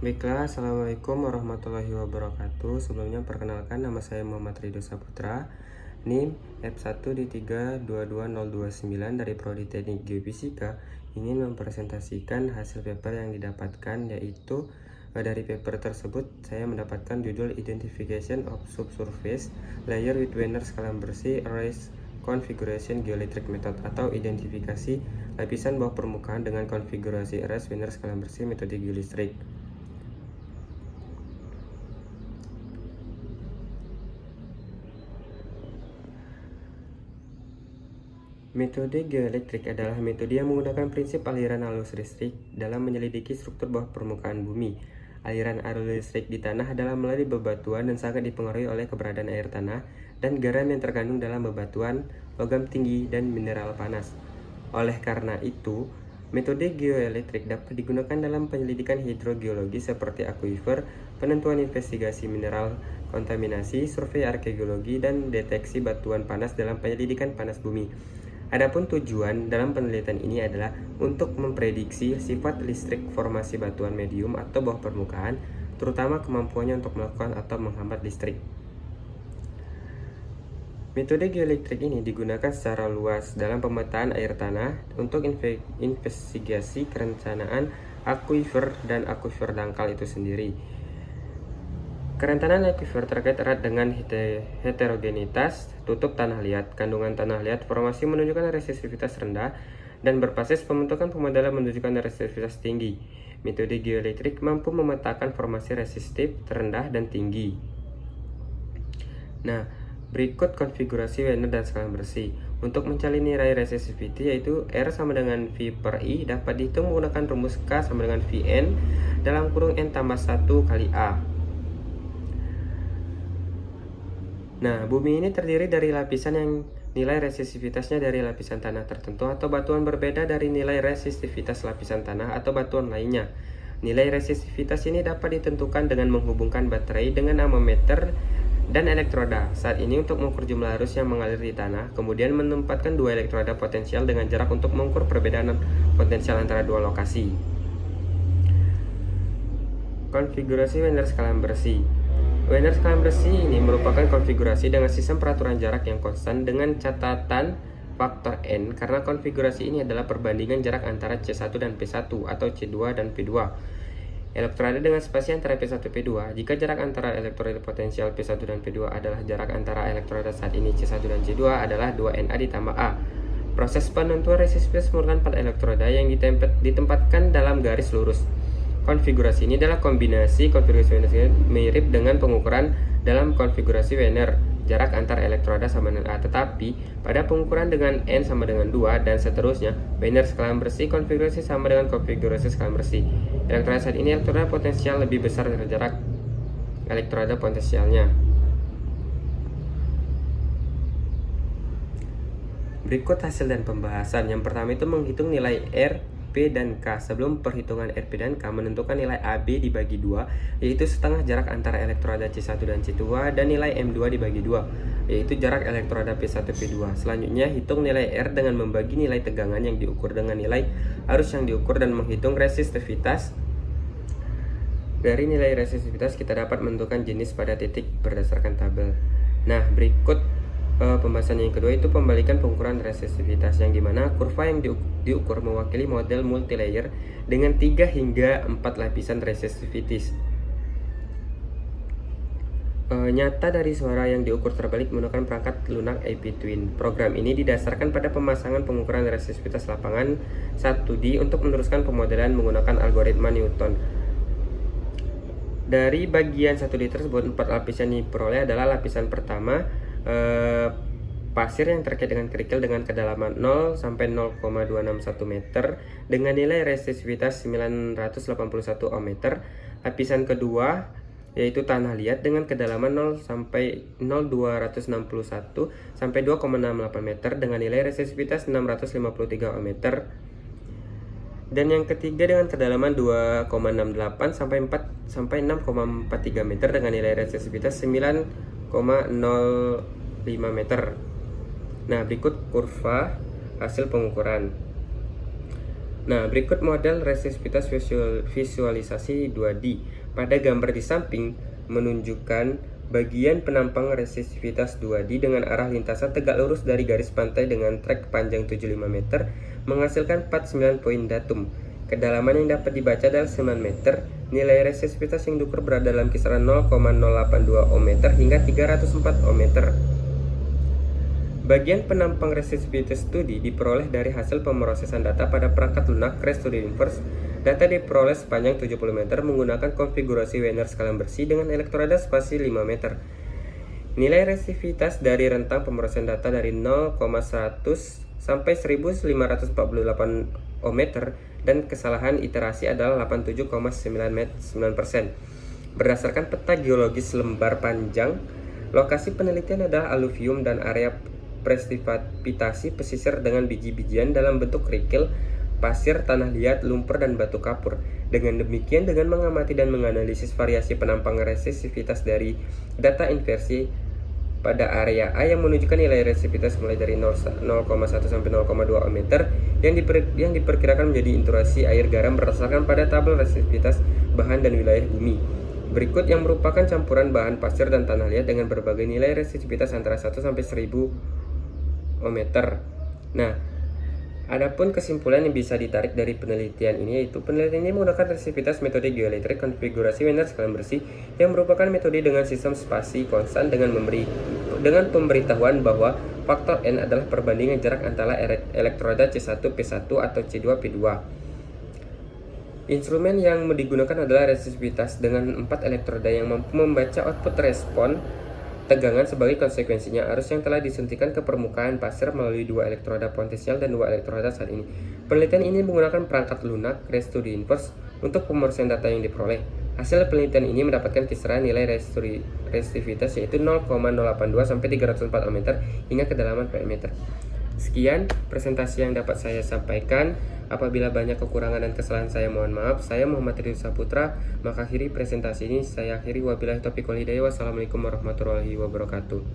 Baiklah, Assalamualaikum warahmatullahi wabarakatuh. Sebelumnya perkenalkan, nama saya Muhammad Ridho Saputra, NIM F1D3222029 dari Prodi Teknik Geofisika. Ingin mempresentasikan hasil paper yang didapatkan, yaitu dari paper tersebut saya mendapatkan judul Identification of Subsurface Layer with Wener Skalan Bersih Arrays Configuration Geoelectric Method, atau identifikasi lapisan bawah permukaan dengan konfigurasi arrays Wener Skalan Bersih metode geolistrik. Metode geoelektrik adalah metode yang menggunakan prinsip aliran arus listrik dalam menyelidiki struktur bawah permukaan bumi. Aliran arus listrik di tanah adalah melalui bebatuan dan sangat dipengaruhi oleh keberadaan air tanah dan garam yang terkandung dalam bebatuan, logam tinggi, dan mineral panas. Oleh karena itu, metode geoelektrik dapat digunakan dalam penyelidikan hidrogeologi seperti akuifer, penentuan investigasi mineral, kontaminasi, survei arkeologi, dan deteksi batuan panas dalam penyelidikan panas bumi. Adapun tujuan dalam penelitian ini adalah untuk memprediksi sifat listrik formasi batuan medium atau bawah permukaan, terutama kemampuannya untuk melakukan atau menghambat listrik. Metode geoelektrik ini digunakan secara luas dalam pemetaan air tanah untuk investigasi kerencanaan akuifer dan akuifer dangkal itu sendiri. Kerentanan akuifer terkait erat dengan heterogenitas tutup tanah liat, kandungan tanah liat, formasi menunjukkan resistivitas rendah, dan berbasis pembentukan pemodelan menunjukkan resistivitas tinggi. Metode geoelektrik mampu memetakan formasi resistif, terendah, dan tinggi. Nah, berikut konfigurasi Wener dan skalan bersih. Untuk mencari nilai resistivity, yaitu R sama dengan V per I, dapat dihitung menggunakan rumus K sama dengan Vn dalam kurung N tambah 1 kali A. Nah, bumi ini terdiri dari lapisan yang nilai resistivitasnya dari lapisan tanah tertentu atau batuan berbeda dari nilai resistivitas lapisan tanah atau batuan lainnya. Nilai resistivitas ini dapat ditentukan dengan menghubungkan baterai dengan amometer dan elektroda. Saat ini untuk mengukur jumlah arus yang mengalir di tanah, kemudian menempatkan dua elektroda potensial dengan jarak untuk mengukur perbedaan potensial antara dua lokasi. Konfigurasi Wener skalan bersih. Wener skalan bersih ini merupakan konfigurasi dengan sistem peraturan jarak yang konstan dengan catatan faktor N, karena konfigurasi ini adalah perbandingan jarak antara C1 dan P1 atau C2 dan P2. Elektroda dengan spasi antara P1 dan P2. Jika jarak antara elektroda potensial P1 dan P2 adalah jarak antara elektroda saat ini C1 dan C2 adalah 2Na ditambah A. Proses penentuan resistivitas menggunakan pada elektroda yang ditempatkan dalam garis lurus. Konfigurasi ini adalah kombinasi konfigurasi Wener mirip dengan pengukuran dalam konfigurasi Wener, jarak antar elektroda sama dengan A, tetapi pada pengukuran dengan N sama dengan 2 dan seterusnya, Wener skalan bersih konfigurasi sama dengan konfigurasi skalan bersih. Elektroda saat ini elektroda potensial lebih besar dari jarak elektroda potensialnya. Berikut hasil dan pembahasan. Yang pertama itu menghitung nilai R, P, dan K. Sebelum perhitungan R, P, dan K, menentukan nilai AB dibagi 2, yaitu setengah jarak antara elektroda C1 dan C2, dan nilai M2 dibagi 2, yaitu jarak elektroda P1 P2. Selanjutnya, hitung nilai R dengan membagi nilai tegangan yang diukur dengan nilai arus yang diukur dan menghitung resistivitas. Dari nilai resistivitas kita dapat menentukan jenis pada titik berdasarkan tabel. Nah, berikut pembahasan yang kedua itu pembalikan pengukuran resistivitas, yang dimana kurva yang diukur mewakili model multilayer dengan 3 hingga 4 lapisan resistivitas. Nyata dari suara yang diukur terbalik menggunakan perangkat lunak AP Twin. Program ini didasarkan pada pemasangan pengukuran resistivitas lapangan 1D untuk meneruskan pemodelan menggunakan algoritma Newton. Dari bagian 1D tersebut, 4 lapisan yang diperoleh adalah lapisan pertama, pasir yang terkait dengan kerikil dengan kedalaman 0 sampai 0,261 meter dengan nilai resistivitas 981 ohm meter. Lapisan kedua yaitu tanah liat dengan kedalaman 0 sampai 0,261 sampai 2,68 meter dengan nilai resistivitas 653 ohm meter. Dan yang ketiga dengan kedalaman 2,68 sampai 6,43 meter dengan nilai resistivitas 9,05 meter. Nah, berikut kurva hasil pengukuran. Nah, berikut model resistivitas visualisasi 2D. Pada gambar di samping menunjukkan bagian penampang resistivitas 2D dengan arah lintasan tegak lurus dari garis pantai dengan trek panjang 75 meter menghasilkan 49 poin datum. Kedalaman yang dapat dibaca adalah 9 meter. Nilai resistivitas yang diukur berada dalam kisaran 0,082 ohm hingga 304 ohm. Bagian penampang resistivitas studi diperoleh dari hasil pemrosesan data pada perangkat lunak ResStudy Inverse. Data diperoleh sepanjang 70 meter menggunakan konfigurasi Wiener skala bersih dengan elektroda spasi 5 meter. Nilai resistivitas dari rentang pemrosesan data dari 0,100 sampai 1548 ohm dan kesalahan iterasi adalah 87,9%. Berdasarkan peta geologis lembar panjang, lokasi penelitian adalah aluvium dan area presipitasi pesisir dengan biji-bijian dalam bentuk kerikil, pasir, tanah liat, lumpur, dan batu kapur. Dengan demikian, dengan mengamati dan menganalisis variasi penampang resistivitas dari data inversi pada area A yang menunjukkan nilai resistivitas mulai dari 0,1 sampai 0,2 ohm yang diperkirakan menjadi intrusi air garam berdasarkan pada tabel resistivitas bahan dan wilayah bumi. Berikut yang merupakan campuran bahan pasir dan tanah liat dengan berbagai nilai resistivitas antara 1 sampai 1000 ohm. Nah, adapun kesimpulan yang bisa ditarik dari penelitian ini yaitu penelitian ini menggunakan resistivitas metode geoelektrik konfigurasi Wiener skala bersih yang merupakan metode dengan sistem spasi konstan dengan pemberitahuan bahwa faktor N adalah perbandingan jarak antara elektroda C1 P1 atau C2 P2. Instrumen yang digunakan adalah resistivitas dengan 4 elektroda yang mampu membaca output respon tegangan. Sebagai konsekuensinya, arus yang telah disuntikan ke permukaan pasir melalui 2 elektroda potensial dan 2 elektroda saat ini. Penelitian ini menggunakan perangkat lunak ResStudy Inverse untuk pemrosesan data yang diperoleh. Hasil penelitian ini mendapatkan kisaran nilai resistivitas yaitu 0,082 sampai 304 ohm hingga kedalaman 4 meter. Sekian presentasi yang dapat saya sampaikan. Apabila banyak kekurangan dan kesalahan saya mohon maaf. Saya Muhammad Ridho Saputra. Maka akhiri presentasi ini saya akhiri. Wabillahi taufiq wal hidayah. Wassalamualaikum warahmatullahi wabarakatuh.